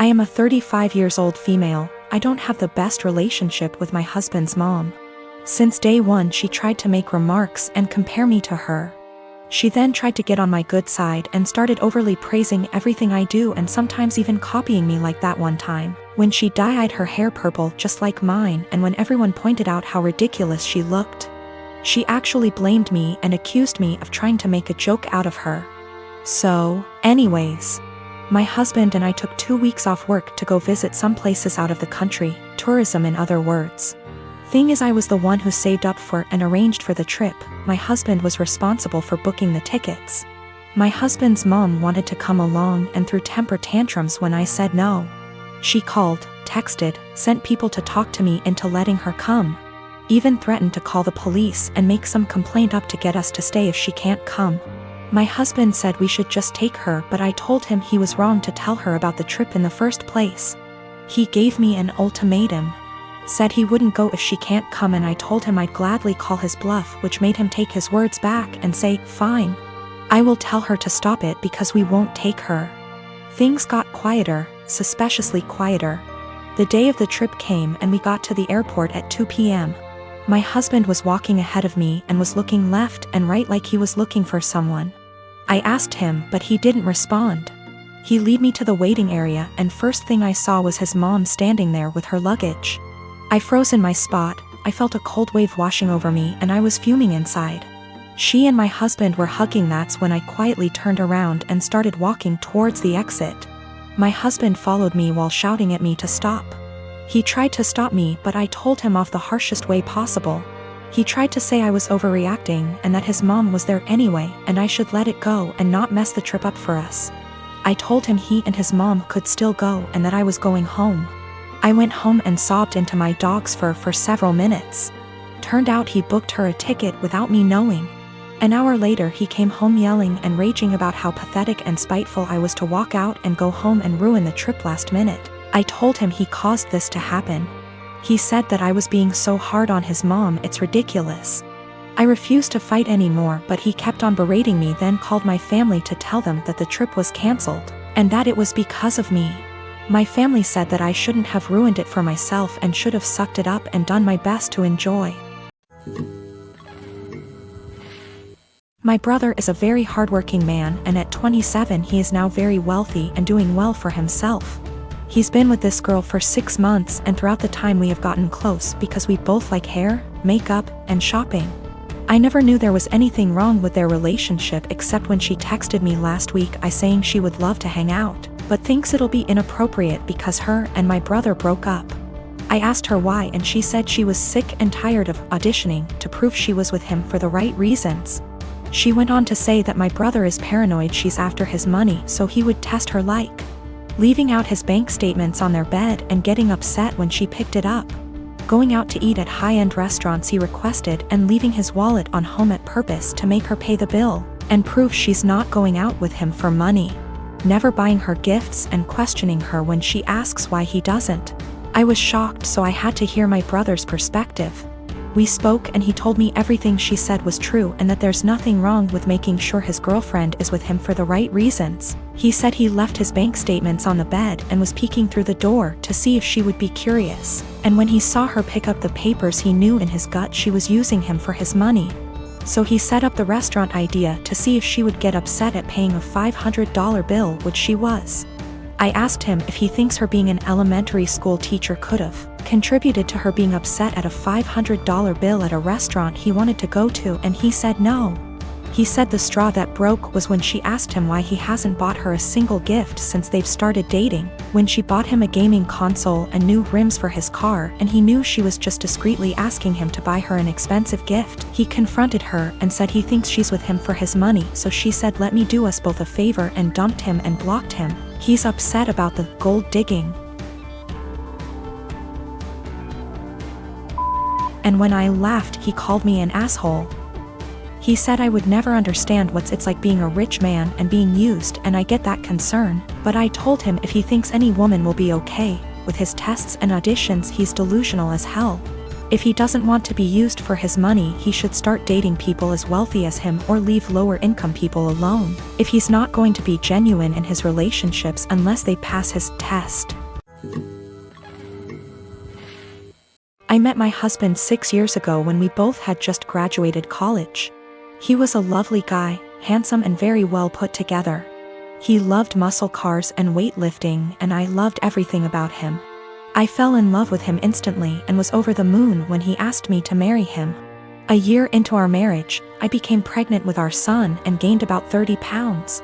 I am a 35 years old female. I don't have the best relationship with my husband's mom. Since day one she tried to make remarks and compare me to her. She then tried to get on my good side and started overly praising everything I do and sometimes even copying me, like that one time when she dyed her hair purple just like mine, and when everyone pointed out how ridiculous she looked. She actually blamed me and accused me of trying to make a joke out of her. So, anyways, my husband and I took 2 weeks off work to go visit some places out of the country, tourism in other words. Thing is, I was the one who saved up for and arranged for the trip. My husband was responsible for booking the tickets. My husband's mom wanted to come along and threw temper tantrums when I said no. She called, texted, sent people to talk to me into letting her come. Even threatened to call the police and make some complaint up to get us to stay if she can't come. My husband said we should just take her, but I told him he was wrong to tell her about the trip in the first place. He gave me an ultimatum. Said he wouldn't go if she can't come, and I told him I'd gladly call his bluff, which made him take his words back and say, fine. I will tell her to stop it because we won't take her. Things got quieter, suspiciously quieter. The day of the trip came and we got to the airport at 2 p.m. My husband was walking ahead of me and was looking left and right like he was looking for someone. I asked him, but he didn't respond. He led me to the waiting area, and first thing I saw was his mom standing there with her luggage. I froze in my spot. I felt a cold wave washing over me and I was fuming inside. She and my husband were hugging. That's when I quietly turned around and started walking towards the exit. My husband followed me while shouting at me to stop. He tried to stop me, but I told him off the harshest way possible. He tried to say I was overreacting and that his mom was there anyway and I should let it go and not mess the trip up for us. I told him he and his mom could still go and that I was going home. I went home and sobbed into my dog's fur for several minutes. Turned out he booked her a ticket without me knowing. An hour later he came home yelling and raging about how pathetic and spiteful I was to walk out and go home and ruin the trip last minute. I told him he caused this to happen. He said that I was being so hard on his mom, it's ridiculous. I refused to fight anymore, but he kept on berating me, then called my family to tell them that the trip was cancelled, and that it was because of me. My family said that I shouldn't have ruined it for myself and should have sucked it up and done my best to enjoy. My brother is a very hardworking man, and at 27 he is now very wealthy and doing well for himself. He's been with this girl for 6 months, and throughout the time we have gotten close because we both like hair, makeup, and shopping. I never knew there was anything wrong with their relationship except when she texted me last week saying she would love to hang out, but thinks it'll be inappropriate because her and my brother broke up. I asked her why, and she said she was sick and tired of auditioning to prove she was with him for the right reasons. She went on to say that my brother is paranoid she's after his money, so he would test her, like leaving out his bank statements on their bed and getting upset when she picked it up, going out to eat at high-end restaurants he requested and leaving his wallet on home at purpose to make her pay the bill and prove she's not going out with him for money, never buying her gifts and questioning her when she asks why he doesn't. I was shocked, so I had to hear my brother's perspective. We spoke and he told me everything she said was true and that there's nothing wrong with making sure his girlfriend is with him for the right reasons. He said he left his bank statements on the bed and was peeking through the door to see if she would be curious, and when he saw her pick up the papers he knew in his gut she was using him for his money. So he set up the restaurant idea to see if she would get upset at paying a $500 bill, which she was. I asked him if he thinks her being an elementary school teacher could have contributed to her being upset at a $500 bill at a restaurant he wanted to go to, and he said no. He said the straw that broke was when she asked him why he hasn't bought her a single gift since they've started dating, when she bought him a gaming console and new rims for his car, and he knew she was just discreetly asking him to buy her an expensive gift. He confronted her and said he thinks she's with him for his money, so she said let me do us both a favor and dumped him and blocked him. He's upset about the gold digging. And when I laughed, he called me an asshole. He said I would never understand what it's like being a rich man and being used, and I get that concern, but I told him if he thinks any woman will be okay with his tests and auditions, he's delusional as hell. If he doesn't want to be used for his money, he should start dating people as wealthy as him or leave lower income people alone, if he's not going to be genuine in his relationships unless they pass his test. I met my husband 6 years ago when we both had just graduated college. He was a lovely guy, handsome and very well put together. He loved muscle cars and weightlifting, and I loved everything about him. I fell in love with him instantly and was over the moon when he asked me to marry him. A year into our marriage, I became pregnant with our son and gained about 30 pounds.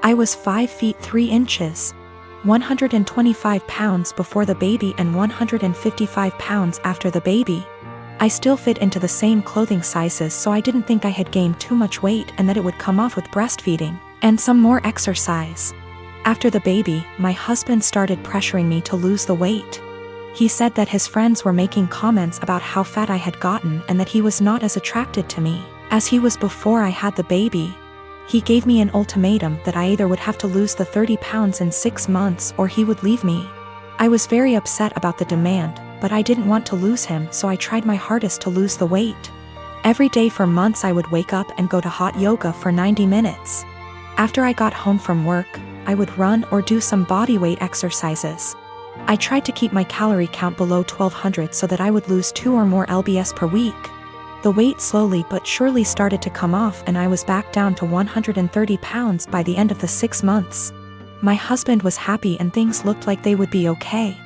I was 5 feet 3 inches, 125 pounds before the baby and 155 pounds after the baby. I still fit into the same clothing sizes, so I didn't think I had gained too much weight and that it would come off with breastfeeding and some more exercise. After the baby, my husband started pressuring me to lose the weight. He said that his friends were making comments about how fat I had gotten and that he was not as attracted to me as he was before I had the baby. He gave me an ultimatum that I either would have to lose the 30 pounds in 6 months or he would leave me. I was very upset about the demand, but I didn't want to lose him, so I tried my hardest to lose the weight. Every day for months I would wake up and go to hot yoga for 90 minutes. After I got home from work, I would run or do some bodyweight exercises. I tried to keep my calorie count below 1200 so that I would lose 2 or more lbs per week. The weight slowly but surely started to come off and I was back down to 130 pounds by the end of the 6 months. My husband was happy and things looked like they would be okay.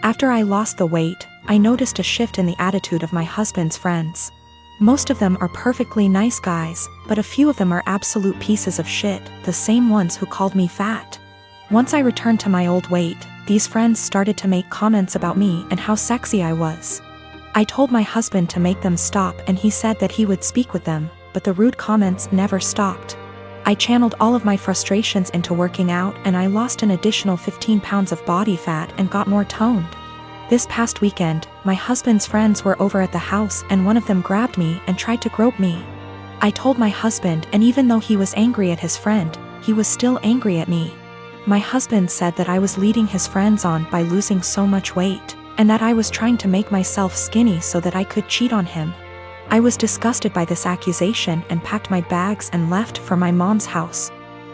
After I lost the weight, I noticed a shift in the attitude of my husband's friends. Most of them are perfectly nice guys, but a few of them are absolute pieces of shit, the same ones who called me fat. Once I returned to my old weight, these friends started to make comments about me and how sexy I was. I told my husband to make them stop and he said that he would speak with them, but the rude comments never stopped. I channeled all of my frustrations into working out and I lost an additional 15 pounds of body fat and got more toned. This past weekend, my husband's friends were over at the house and one of them grabbed me and tried to grope me. I told my husband, and even though he was angry at his friend, he was still angry at me. My husband said that I was leading his friends on by losing so much weight, and that I was trying to make myself skinny so that I could cheat on him. I was disgusted by this accusation and packed my bags and left for my mom's house.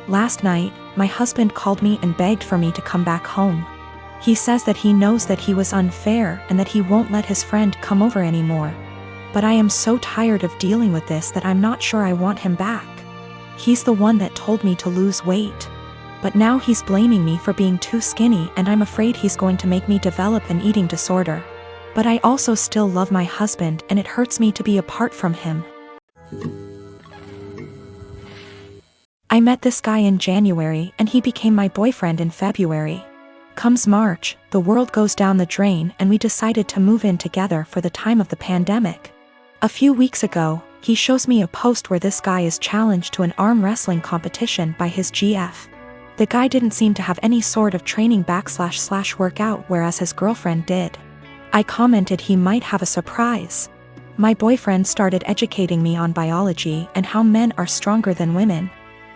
Last night, my husband called me and begged for me to come back home. He says that he knows that he was unfair and that he won't let his friend come over anymore. But I am so tired of dealing with this that I'm not sure I want him back. He's the one that told me to lose weight. But now he's blaming me for being too skinny and I'm afraid he's going to make me develop an eating disorder. But I also still love my husband and it hurts me to be apart from him. I met this guy in January and he became my boyfriend in February. Comes March, the world goes down the drain and we decided to move in together for the time of the pandemic. A few weeks ago, he shows me a post where this guy is challenged to an arm wrestling competition by his GF. The guy didn't seem to have any sort of training / workout, whereas his girlfriend did. I commented he might have a surprise. My boyfriend started educating me on biology and how men are stronger than women.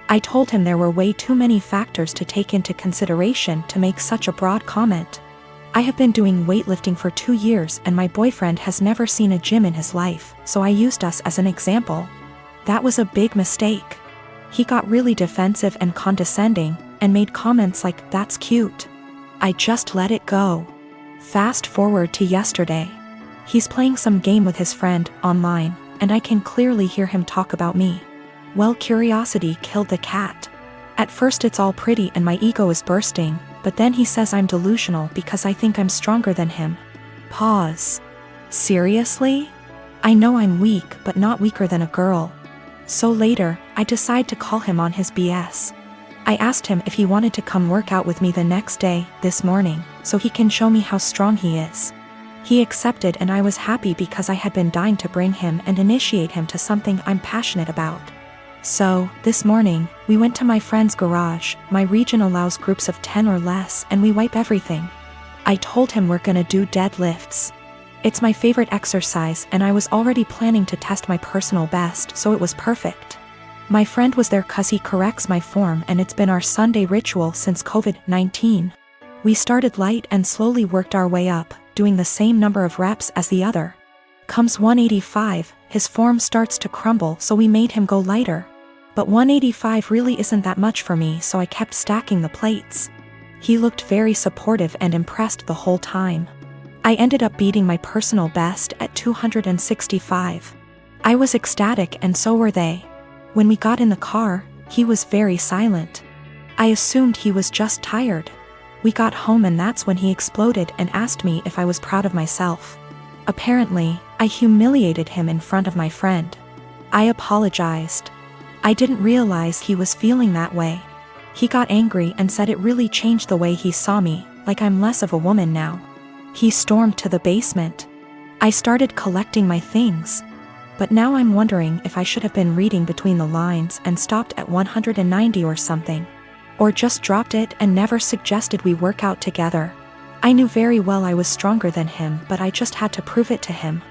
I told him there were way too many factors to take into consideration to make such a broad comment. I have been doing weightlifting for 2 years and my boyfriend has never seen a gym in his life, so I used us as an example. That was a big mistake. He got really defensive and condescending, and made comments like, "That's cute." I just let it go. Fast forward to yesterday. He's playing some game with his friend, online, and I can clearly hear him talk about me. Well, curiosity killed the cat. At first it's all pretty and my ego is bursting, but then he says I'm delusional because I think I'm stronger than him. Pause. Seriously? I know I'm weak, but not weaker than a girl. So later, I decide to call him on his BS. I asked him if he wanted to come work out with me the next day, this morning, so he can show me how strong he is. He accepted and I was happy because I had been dying to bring him and initiate him to something I'm passionate about. So, this morning, we went to my friend's garage. My region allows groups of 10 or less and we wipe everything. I told him we're gonna do deadlifts. It's my favorite exercise and I was already planning to test my personal best, so it was perfect. My friend was there cause he corrects my form and it's been our Sunday ritual since COVID-19. We started light and slowly worked our way up, doing the same number of reps as the other. Comes 185, his form starts to crumble, so we made him go lighter. But 185 really isn't that much for me, so I kept stacking the plates. He looked very supportive and impressed the whole time. I ended up beating my personal best at 265. I was ecstatic and so were they. When we got in the car, he was very silent. I assumed he was just tired. We got home and that's when he exploded and asked me if I was proud of myself. Apparently, I humiliated him in front of my friend. I apologized. I didn't realize he was feeling that way. He got angry and said it really changed the way he saw me, like I'm less of a woman now. He stormed to the basement. I started collecting my things. But now I'm wondering if I should have been reading between the lines and stopped at 190 or something. Or just dropped it and never suggested we work out together. I knew very well I was stronger than him, but I just had to prove it to him.